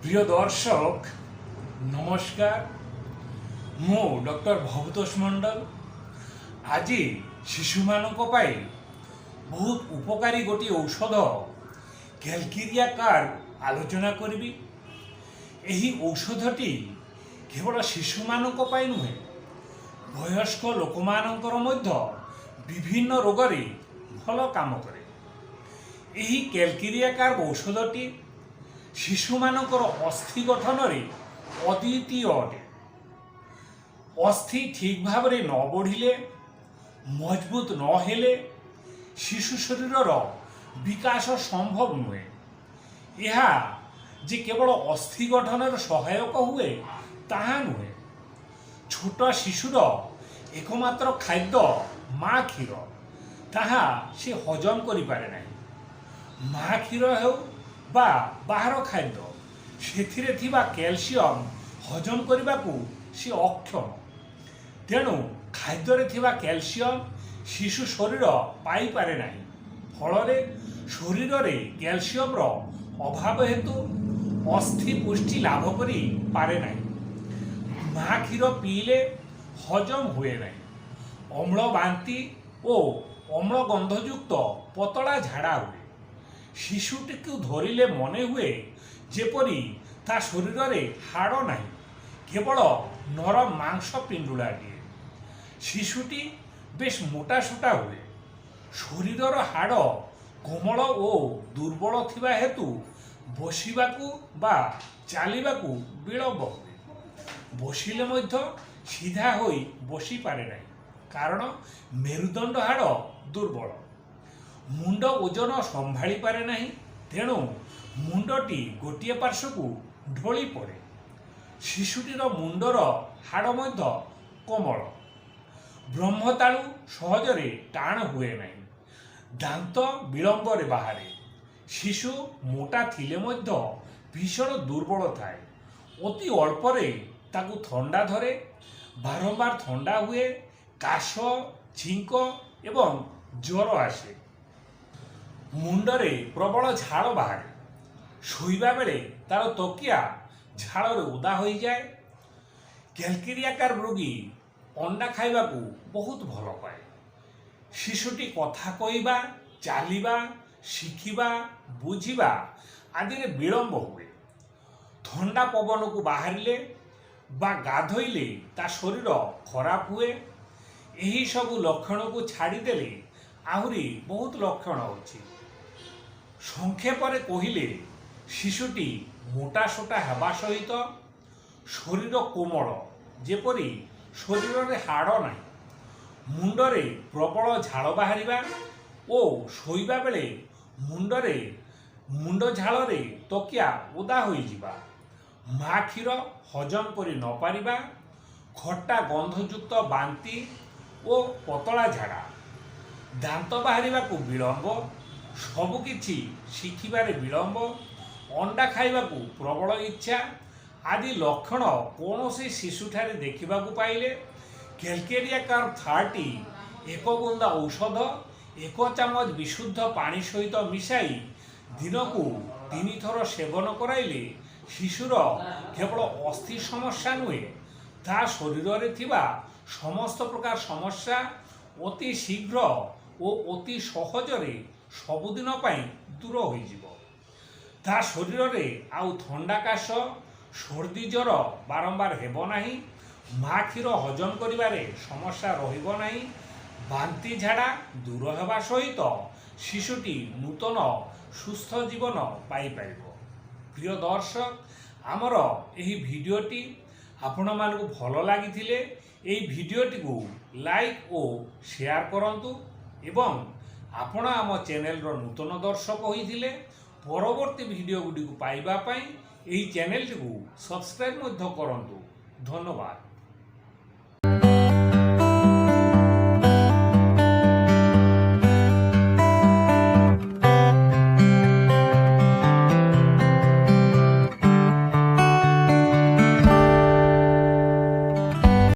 প্রিয় দর্শক নমস্কার, ମୁଁ ଡକ୍ଟର ଭବତୋଷ ମଣ୍ଡଲ। ଆଜି ଶିଶୁମାନଙ୍କ ପାଇଁ ବହୁତ ଉପକାରୀ ଗୋଟିଏ ଔଷଧ କ୍ୟାଲକିରିଆ କାର୍ଡ ଆଲୋଚନା କରିବି। ଏହି ଔଷଧଟି କେବଳ ଶିଶୁମାନଙ୍କ ପାଇଁ ନୁହେଁ, ବୟସ୍କ ଲୋକମାନଙ୍କର ମଧ୍ୟ ବିଭିନ୍ନ ରୋଗରେ ଭଲ କାମ କରେ। ଏହି କ୍ୟାଲକିରିଆ କାର୍ଡ ଔଷଧଟି ଶିଶୁମାନଙ୍କର ଅସ୍ଥି ଗଠନରେ ଅଦ୍ୱିତୀୟ ଅଟେ। ଅସ୍ଥି ଠିକ୍ ଭାବରେ ନ ବଢ଼ିଲେ, ମଜବୁତ ନ ହେଲେ ଶିଶୁ ଶରୀରର ବିକାଶ ସମ୍ଭବ ନୁହେଁ। ଏହା ଯେ କେବଳ ଅସ୍ଥି ଗଠନରେ ସହାୟକ ହୁଏ ତାହା ନୁହେଁ। ଛୋଟ ଶିଶୁର ଏକମାତ୍ର ଖାଦ୍ୟ ମା କ୍ଷୀର, ତାହା ସେ ହଜମ କରିପାରେ ନାହିଁ। ମା କ୍ଷୀର ହେଉ ବା ବାହାର ଖାଦ୍ୟ, ସେଥିରେ ଥିବା କ୍ୟାଲସିୟମ ହଜମ କରିବାକୁ ସେ ଅକ୍ଷମ। ତେଣୁ ଖାଦ୍ୟରେ ଥିବା କ୍ୟାଲସିୟମ ଶିଶୁ ଶରୀର ପାଇପାରେ ନାହିଁ। ଫଳରେ ଶରୀରରେ କ୍ୟାଲସିୟମର ଅଭାବ ହେତୁ ଅସ୍ଥି ପୁଷ୍ଟି ଲାଭ କରିପାରେ ନାହିଁ। ମା କ୍ଷୀର ପିଇଲେ ହଜମ ହୁଏ ନାହିଁ। ଅମ୍ଳ ବାନ୍ତି ଓ ଅମ୍ଳ ଗନ୍ଧଯୁକ୍ତ ପତଳା ଝାଡ଼ା ହୁଏ। ଶିଶୁଟିକୁ ଧରିଲେ ମନେ ହୁଏ ଯେପରି ତା ଶରୀରରେ ହାଡ଼ ନାହିଁ, କେବଳ ନରମ ମାଂସ ପିଣ୍ଡୁଳାଟିଏ। ଶିଶୁଟି ବେଶ ମୋଟାସୋଟା ହୁଏ। ଶରୀରର ହାଡ଼ କୋମଳ ଓ ଦୁର୍ବଳ ଥିବା ହେତୁ ବସିବାକୁ ବା ଚାଲିବାକୁ ବିଳମ୍ବ ହୁଏ। ବସିଲେ ମଧ୍ୟ ସିଧା ହୋଇ ବସିପାରେ ନାହିଁ, କାରଣ ମେରୁଦଣ୍ଡ ହାଡ଼ ଦୁର୍ବଳ। ମୁଣ୍ଡ ଓଜନ ସମ୍ଭାଳି ପାରେ ନାହିଁ, ତେଣୁ ମୁଣ୍ଡଟି ଗୋଟିଏ ପାର୍ଶ୍ୱକୁ ଢଳି ପଡ଼େ। ଶିଶୁଟିର ମୁଣ୍ଡର ହାଡ଼ ମଧ୍ୟ କୋମଳ। ବ୍ରହ୍ମତାଳୁ ସହଜରେ ଟାଣ ହୁଏ ନାହିଁ। ଦାନ୍ତ ବିଳମ୍ବରେ ବାହାରେ। ଶିଶୁ ମୋଟା ଥିଲେ ମଧ୍ୟ ଭୀଷଣ ଦୁର୍ବଳ ଥାଏ। ଅତି ଅଳ୍ପରେ ତାକୁ ଥଣ୍ଡା ଧରେ। ବାରମ୍ବାର ଥଣ୍ଡା ହୁଏ। କାଶ, ଛିଙ୍କ ଏବଂ ଜ୍ୱର ଆସେ। ମୁଣ୍ଡରେ ପ୍ରବଳ ଝାଳ ବାହାରେ। ଶୋଇବା ବେଳେ ତାର ତକିଆ ଝାଳରେ ଓଦା ହୋଇଯାଏ। କ୍ୟାଲକିରିଆ କାର୍ଡ ରୋଗୀ ଅଣ୍ଡା ଖାଇବାକୁ ବହୁତ ଭଲ ପାଏ। ଶିଶୁଟି କଥା କହିବା, ଚାଲିବା, ଶିଖିବା, ବୁଝିବା ଆଦିରେ ବିଳମ୍ବ ହୁଏ। ଥଣ୍ଡା ପବନକୁ ବାହାରିଲେ ବା ଗାଧୋଇଲେ ତା ଶରୀର ଖରାପ ହୁଏ। ଏହି ସବୁ ଲକ୍ଷଣକୁ ଛାଡ଼ିଦେଲେ ଆହୁରି ବହୁତ ଲକ୍ଷଣ ଅଛି। ସଂକ୍ଷେପରେ କହିଲେ, ଶିଶୁଟି ମୋଟାସୋଟା ହେବା ସହିତ ଶରୀର କୋମଳ, ଯେପରି ଶରୀରରେ ହାଡ଼ ନାହିଁ। ମୁଣ୍ଡରେ ପ୍ରବଳ ଝାଳ ବାହାରିବା ଓ ଶୋଇବା ବେଳେ ମୁଣ୍ଡ ଝାଳରେ ତକିଆ ଓଦା ହୋଇଯିବା। ମା କ୍ଷୀର ହଜମ କରି ନ ପାରିବା। ଖଟା ଗନ୍ଧଯୁକ୍ତ ବାନ୍ତି ଓ ପତଳା ଝାଡ଼ା। ଦାନ୍ତ ବାହାରିବାକୁ ବିଳମ୍ବ। ସବୁକିଛି ଶିଖିବାରେ ବିଳମ୍ବ। ଅଣ୍ଡା ଖାଇବାକୁ ପ୍ରବଳ ଇଚ୍ଛା ଆଦି ଲକ୍ଷଣ କୌଣସି ଶିଶୁଠାରେ ଦେଖିବାକୁ ପାଇଲେ କ୍ୟାଲକିରିଆ କାର୍ଡ 30 ଏକ ବୁନ୍ଦା ଔଷଧ 1 ଚାମଚ ବିଶୁଦ୍ଧ ପାଣି ସହିତ ମିଶାଇ ଦିନକୁ 3 ଥର ସେବନ କରାଇଲେ ଶିଶୁର କେବଳ ଅସ୍ଥି ସମସ୍ୟା ନୁହେଁ, ତା ଶରୀରରେ ଥିବା ସମସ୍ତ ପ୍ରକାର ସମସ୍ୟା ଅତି ଶୀଘ୍ର ଓ ଅତି ସହଜରେ ସବୁଦିନ ପାଇଁ ଦୂର ହୋଇଯିବ। ତା ଶରୀରରେ ଆଉ ଥଣ୍ଡା, କାଶ, ସର୍ଦ୍ଦି, ଜ୍ୱର ବାରମ୍ବାର ହେବ ନାହିଁ। ମା କ୍ଷୀର ହଜମ କରିବାରେ ସମସ୍ୟା ରହିବ ନାହିଁ। ବାନ୍ତି, ଝାଡ଼ା ଦୂର ହେବା ସହିତ ଶିଶୁଟି ନୂତନ ସୁସ୍ଥ ଜୀବନ ପାଇପାରିବ। ପ୍ରିୟ ଦର୍ଶକ, ଆମର ଏହି ଭିଡ଼ିଓଟି ଆପଣମାନଙ୍କୁ ଭଲ ଲାଗିଥିଲେ ଏହି ଭିଡ଼ିଓଟିକୁ ଲାଇକ୍ ଓ ସେୟାର କରନ୍ତୁ ଏବଂ ଆପଣ ଆମ ଚ୍ୟାନେଲର ନୂତନ ଦର୍ଶକ ହୋଇଥିଲେ ପରବର୍ତ୍ତୀ ଭିଡ଼ିଓ ଗୁଡ଼ିକୁ ପାଇବା ପାଇଁ ଏହି ଚ୍ୟାନେଲଟିକୁ ସବସ୍କ୍ରାଇବ୍ ମଧ୍ୟ କରନ୍ତୁ। ଧନ୍ୟବାଦ।